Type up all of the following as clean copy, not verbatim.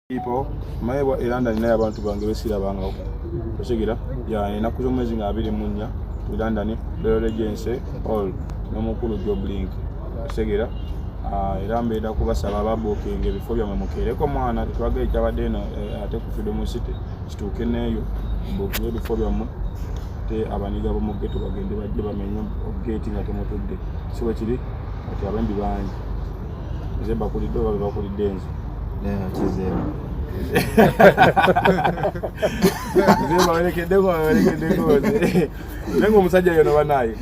People, mayewa Iranda ni abantu bange besira banga kusigira ya enakuzo mwezi nga 2 munya Iranda ni Regency all nomukulu job link kusigira irambe eda kubasaba babokinge bifo bya mukereko mwana twaga ikyabadde no ate ku Freedom City kituke neyo bokwe bifo bya mu te abaniga bo mugeto bagende bajje bamenye gate nga temotudde siwe kiri ati abandi bangi zemba kuli do bakuli denzi chizema zema walekedeko nengo musajja yono banaye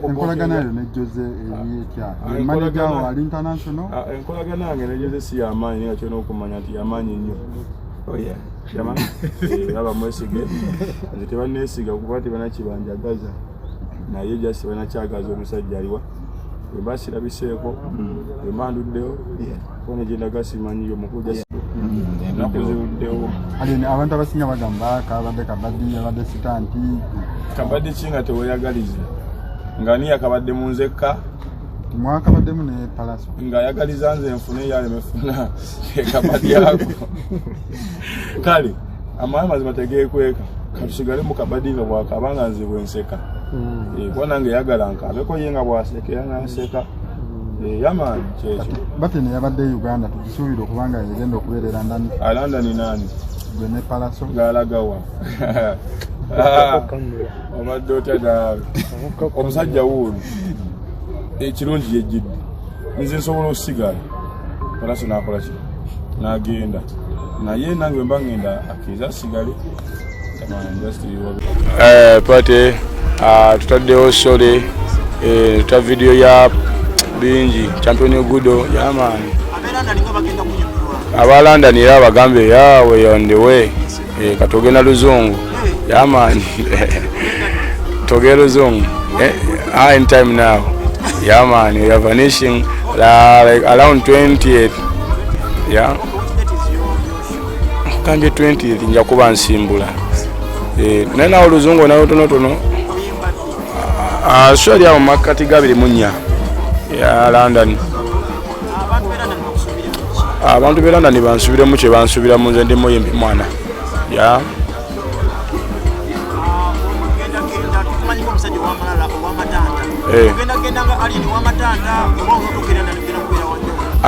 enkolagana nayo ne Jose Ebiekya manager wa international enkolagana nange ne Jose si yamanyi nga kyono okumanya nti yamanyi nnyo oya yamanyi aba mwesige nti banesiga kuba tebanakibanja naye jasi banakyagaza omusajja aliwa basira biseeko emanduddewo kone genda gasimanyi yo mukuja nakuzuddewo alini abantu abasinga bagamba kabadde kabadde abadde sitanti kabadde kinga teweyagaliza nga ni yakabadde munzekka mwaka baddemu ne Pallaso nga yagaliza nze enfune yale mefuna kabadde yako kale amaya mazima tegeekweka katusigale mu kabadde nga bwakabanga nze bwenseka kwana nge yagala nkabeko yenga bwasekera naseka yamanyi kyekyo batene yabadde Uganda tukisuubira okubanga yagenda okubeerera ndani alanda ni nani gwe ne Pallaso galagawa obadde otya omusajja wuuli ekirungi yejjidde nze nsobola okusigala Pallaso nakola ki nagenda naye nange mba ngenda akkiriza sigale pate tutaddewo sole tuta video ya bingi champion gudo yamani abalanda nira bagambe yawe on the way katogena luzungu yamani togera luzungu in time now yamani we are vanishing like around 28 yeah kanje 20 nja kuba nsimbula nena oluzungu nayo tono swali ya makati gabiri munya ya London abantu be London bansubire mu kye bansubira mu nze ndi moyembe mwana ya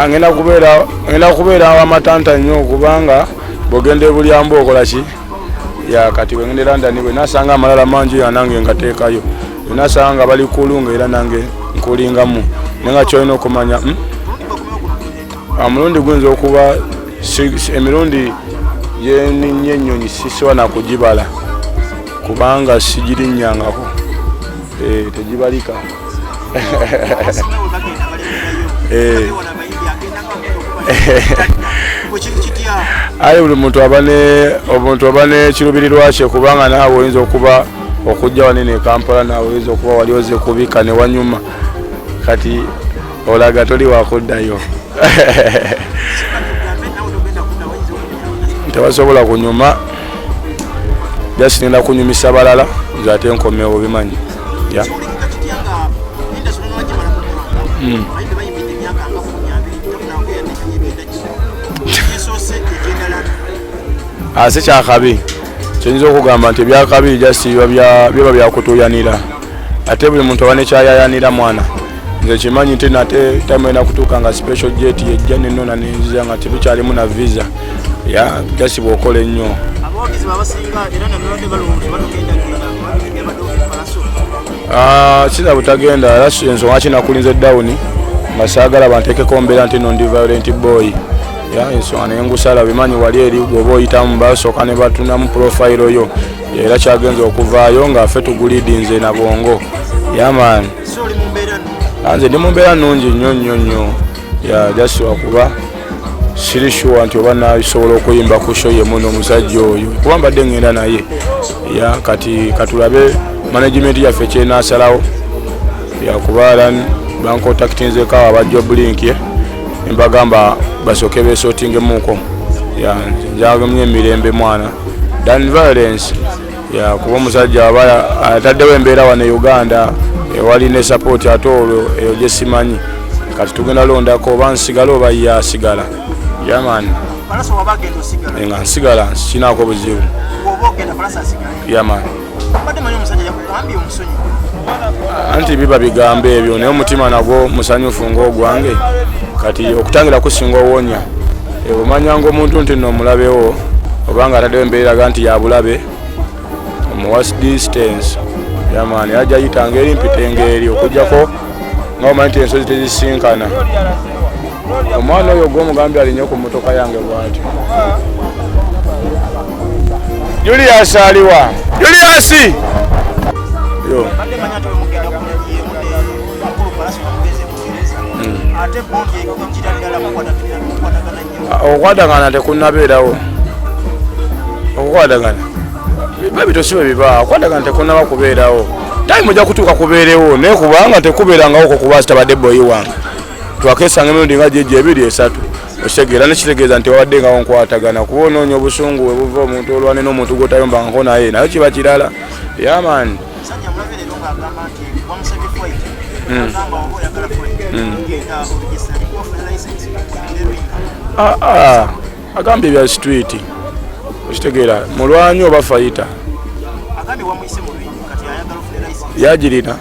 ngenda kubeera wa matanta nnyo kubanga bogende bulyambo okola ki ya kati wengende London bwe nasanga amalala manji yanange ngateekayo nasanga bali kulunga era nange nkulingamu nenga kyoyina okumanya amulundi gwenza okuba emirundi yennyonyi siswa nakugibala kubanga sigirinnyangako tegibalika aye buli muntu abane kirubirirwa kye kubanga naawe oyinza okuba okujja wanene Kampala naawe oyinza okuba wali oze kubika ne wanyuma kati olaga toli wakuddayo tebasobola kunyuma jasinenda kunyumisa balala nze ate nkomewo bimanyi ase kyakabi kyinza okugamba nti byakabi jasi biba byakutuyanira ate buli muntu abane kyayayanira mwana nze kimanyi nti nate tamena kutuuka nga special jet yejja nenona nenziza nga tetukyalimu na visa ya jasi bwokola ennyo kiza butagenda era ensonga kinakulinze dawuni nga saagala banteekeko mbeera nti no ndi violent boy ya ensonga nengusala bimanyi wali eri gwoba oyitamu basooka ne batunamu profile yo era kyagenza okuvaayo nga ffe tugulidinze na bwongo yamaani nze ndi mu mbeera nnungi nnyo ya jasi wakuba siri sure nti oba nasobola okuyimba ku show yemu n'omusajja oyo kuba mbadde ngenda naye ya kati katulabe management yaffe kyenasalawo yakuba bankontaktinzeko aba job link mbagamba basooke beesootingemuko njagamye emirembe mwana dan violence kuba omusajja aba ataddewo embeera wano e Uganda ewali ne support ate olwo eyo gye simanyi kati tugenda londako oba nsigala oba yasigala. Yeah, man. nga nsigala kinaako buzibu yamani anti biba bigambo ebyo naye omutima nagwo musanyufu ng'ogwange kati okutangira kusinga owonya omanyanga omuntu nti nno omulabewo obanga ataddewo embeeraga nti yabulabe omuwa distance yamani ajja yitanga eri mpitenga eri okujjako nga omanyi nti ensozi tezisinkana omwana oyo gw'omugambi alinye ku mmotoka yange bw'atyo Julius aliwa Julius yo okwatagana tekunabeerawo okukwatagana babitosibe biba okwatagana tekunaba kubeerawo time ojja kutuuka kubeerewo naye kubanga tekubeerangawo kuba sitabadde boyi wange twakesanga emirundi nga jeje 2-3 okitegeera nekitegeeza nti wawadde ngawo nkwatagana kuba onoonya obusungu webuva omuntu olwane n'omuntu gwotayombangako naye naye kiba kirala yamaani agambye bya street okitegeera mulwanyi oba fayita yagirina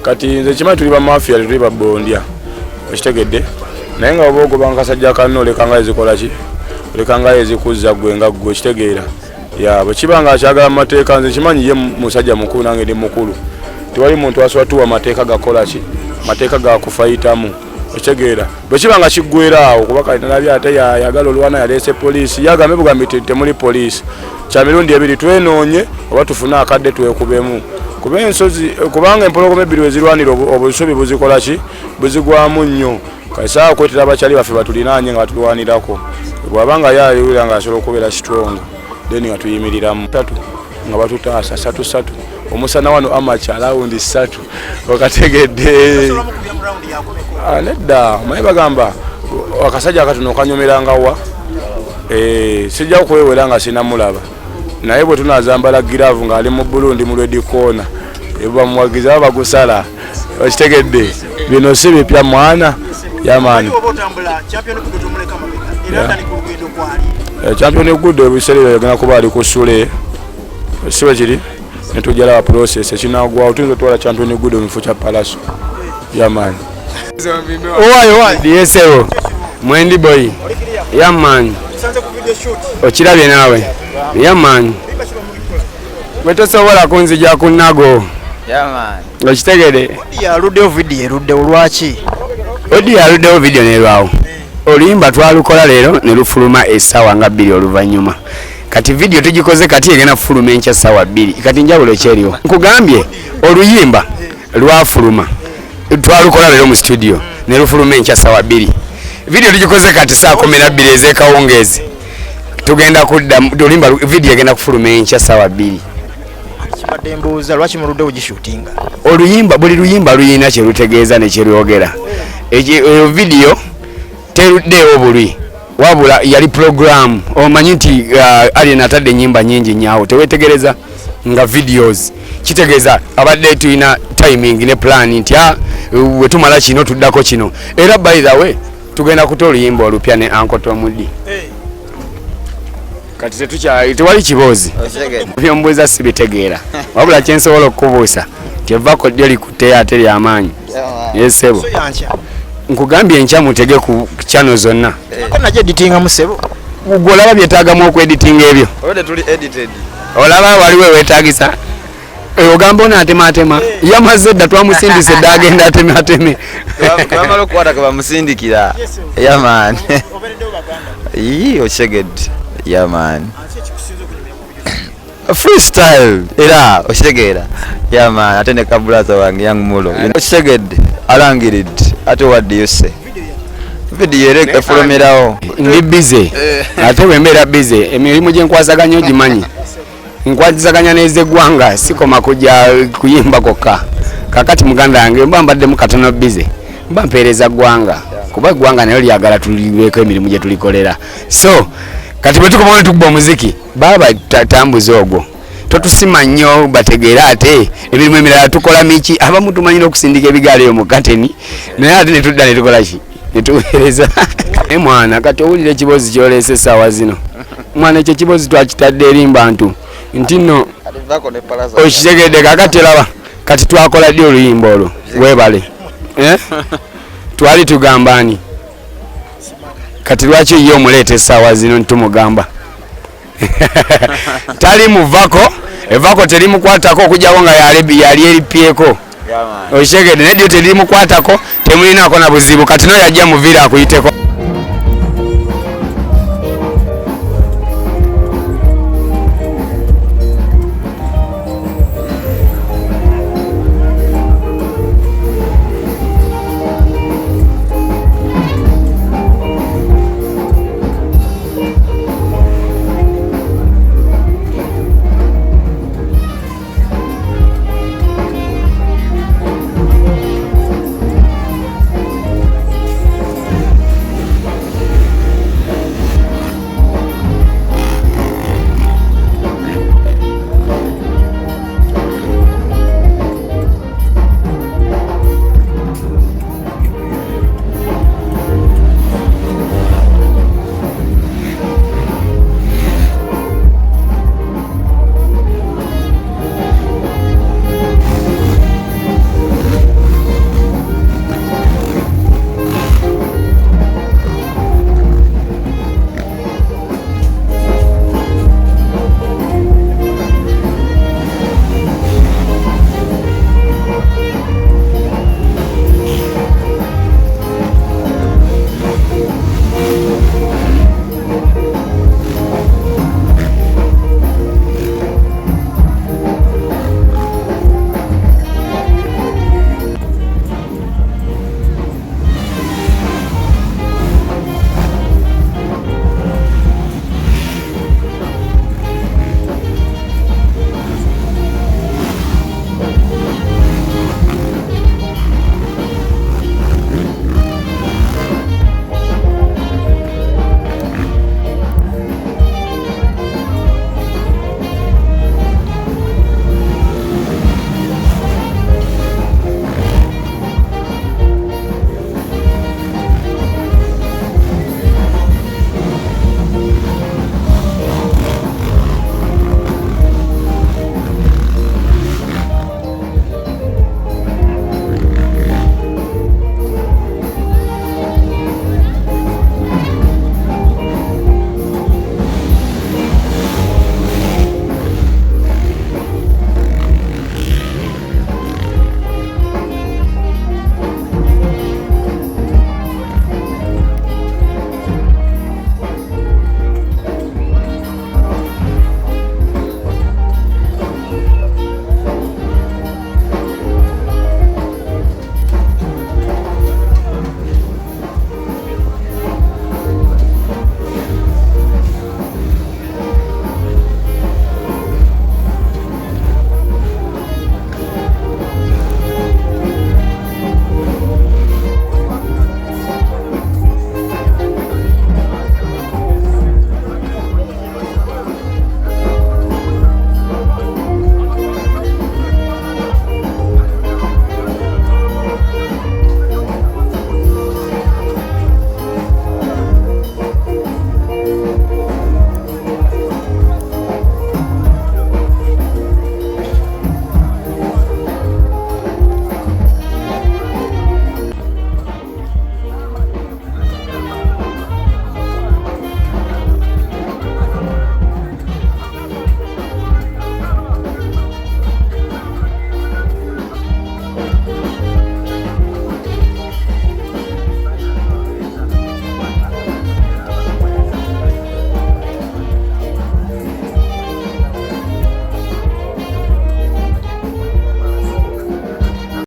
kati nze kimanyi tuli bamafiya tuli babondya okitegedde naye nga oba ogoba nkasajja kanno olekanga ezikola ki olekanga ezikuzza gwe nga gwe okitegeera bwe kiba nga akyagala mu mateeka nze kimanyi ye musajja mukulu nange ndi mukulu tewali muntu asobola tuwa mateeka gakola ki mateeka gakufayitamu okitegeera bwe kiba nga kiggwera awo kuba kalinalabye ate yagala olwana yaleese poliisi yagambe bugambi temuli poliisi kya mirundi 2 twenoonye oba tufune akadde twekubemu kuba ensozi kubanga empologoma 2 wezirwanira obusubi buzikola ki buzigwamu nnyo kaisaa kwetera abakyali baffe batulinaanye nga batulwanirako bwabanga yayulira nga asobola okubeera strong then nga tuyimiriramu 3 nga batutaasa 3 omusana wano amacha alawundi 3 okategedde nedda maye bagamba akasajja akatono okanyomeranga wa sijja kwewera nga sinamulaba naye bwe tunazambala giraavu ng'ali mu Burundi mu Red Corner bamuwagiza bagusala okitegedde bino si bipya mwana yamaani champion good ebiseera yagenda kuba ali ku Sule siwe kiri netujala wa process ekinagwa otunzo twala champion good omufu kya Pallaso yamaani DSO Mwendi boy yamaani okirabye naawe yamaani wetosobola kunzija kunago yamaani okitegede yaluddewo video erudde olwaki yaluddewo video nerwawo oluyimba twalukola leero ne lufuluma essaawa nga 2 oluvannyuma kati video tugikoze kati egenda kufuluma enkya essaawa 2 kati njawulo kyeriwo nkugambye oluyimba lwafuluma twalukola leero mu studio ne lufuluma enkya essaawa 2 video tugikoze kati saa 12 ez'ekawungeezi tugenda kudda oluyimba video egenda kufuluma enkya essaawa 2 kibadde mbuuza lwaki muludde ogishootinga oluyimba buli luyimba luyina kye lutegeeza ne kye lwogera eyo video teruddeewo buli wabula yali program omanyi nti Alien atadde ennyimba nyingi nnyawo tewetegereza nga videos kitegeeza abadde tulina timing ne plan nti wetumala kino tuddako kino era by the way tugenda kuta oluyimba olupya ne Uncle Tomudi kati tewali kiboozi byombuuza sibitegeera wabula kyensobola okukubuusa tyevako ddyo likutte ate lyamaanyi yesebo nkugambye enkya mutege ku channel zonna najja editinga musebo golaba byetaagamu okweditinga ebyo olaba waliwo weetaagisa ogamba onaatematema yamaze dda twamusindise dda agenda atemateme twamala okukwata ke bamusindikira yamaani okisegedde yamaani freestyle era okitegeera yamaani ate ne kabulaza wange young mulo okisegedde alangiridde ate waddeyo se video ereka efulumirawo ndi bize ate wembeera bize emirimu gye nkwasaganya ogimanyi nkwasaganya n'ezeggwanga sikoma kujja kuyimba kokka kakati muganda yange mba mbaddemu katono bize mba mpeereza ggwanga kuba eggwanga nayo lyagala tulibeeko emirimu gye tulikolera so kati bwe tukomawo ne tukuba omuziki baba tambuza ogwo totusima nnyo bategeera ate emirimu emirala tukola miki abamu tumanyira okusindika ebigaala eyo mu kateni naye ate ne tudda ne tukola ki netuweereza mwana kati owulira ekibozi kyolese essaawa zino mwana ekyo ekibozi twakitadde eri mbantu nti nno okitegedde kakati laba kati twakola ddi oluyimba olwo weebale twali tugambani kati lwaki ye omuleeta essaawa zino nitumugamba tali muvako evako terimukwatako okujjako nga yali eripyeko okitegedde neddio terimukwatako temulinako na buzibu kati no yajja muviira akuyiteko